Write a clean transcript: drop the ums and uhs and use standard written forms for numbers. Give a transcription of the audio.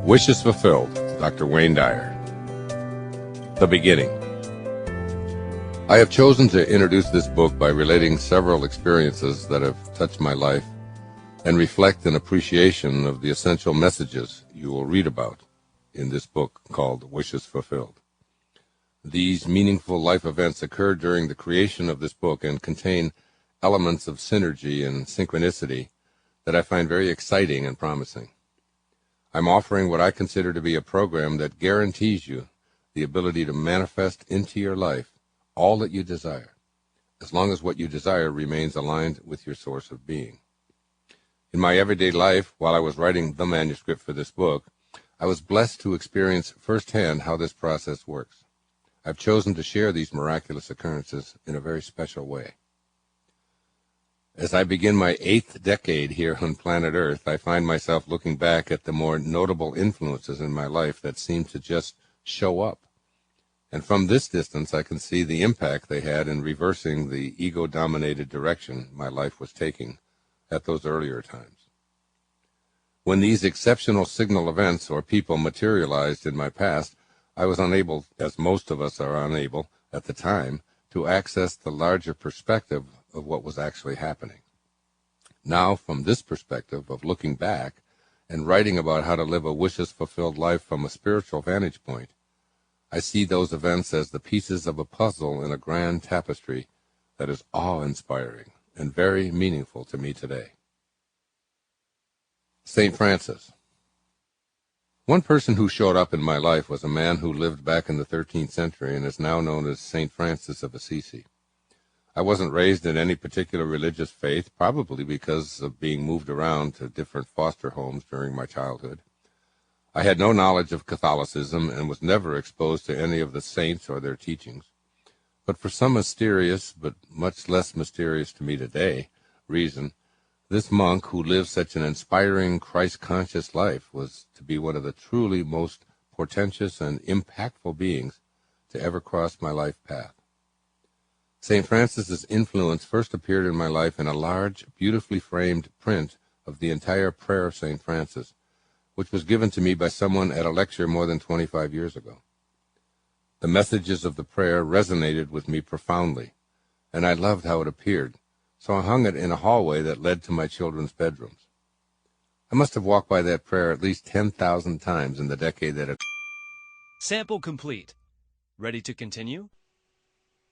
Wishes Fulfilled, Dr. Wayne Dyer. The Beginning. I have chosen to introduce this book by relating several experiences that have touched my life and reflect an appreciation of the essential messages you will read about in this book called Wishes Fulfilled. These meaningful life events occurred during the creation of this book and contain elements of synergy and synchronicity that I find very exciting and promising. I'm offering what I consider to be a program that guarantees you the ability to manifest into your life all that you desire, as long as what you desire remains aligned with your source of being. In my everyday life, while I was writing the manuscript for this book, I was blessed to experience firsthand how this process works. I've chosen to share these miraculous occurrences in a very special way. As I begin my 8th decade here on planet Earth, I find myself looking back at the more notable influences in my life that seem to just show up. And from this distance, I can see the impact they had in reversing the ego-dominated direction my life was taking at those earlier times. When these exceptional signal events or people materialized in my past, I was unable, as most of us are unable at the time, to access the larger perspective of what was actually happening. Now, from this perspective of looking back and writing about how to live a wishes-fulfilled life from a spiritual vantage point, I see those events as the pieces of a puzzle in a grand tapestry that is awe-inspiring and very meaningful to me today. St. Francis. One person who showed up in my life was a man who lived back in the 13th century and is now known as St. Francis of Assisi. I wasn't raised in any particular religious faith, probably because of being moved around to different foster homes during my childhood. I had no knowledge of Catholicism and was never exposed to any of the saints or their teachings. But for some mysterious, but much less mysterious to me today, reason, this monk who lived such an inspiring, Christ-conscious life was to be one of the truly most portentous and impactful beings to ever cross my life path. St. Francis's influence first appeared in my life in a large, beautifully framed print of the entire Prayer of St. Francis, which was given to me by someone at a lecture more than 25 years ago. The messages of the prayer resonated with me profoundly, and I loved how it appeared, so I hung it in a hallway that led to my children's bedrooms. I must have walked by that prayer at least 10,000 times in the decade that it... Sample complete. Ready to continue?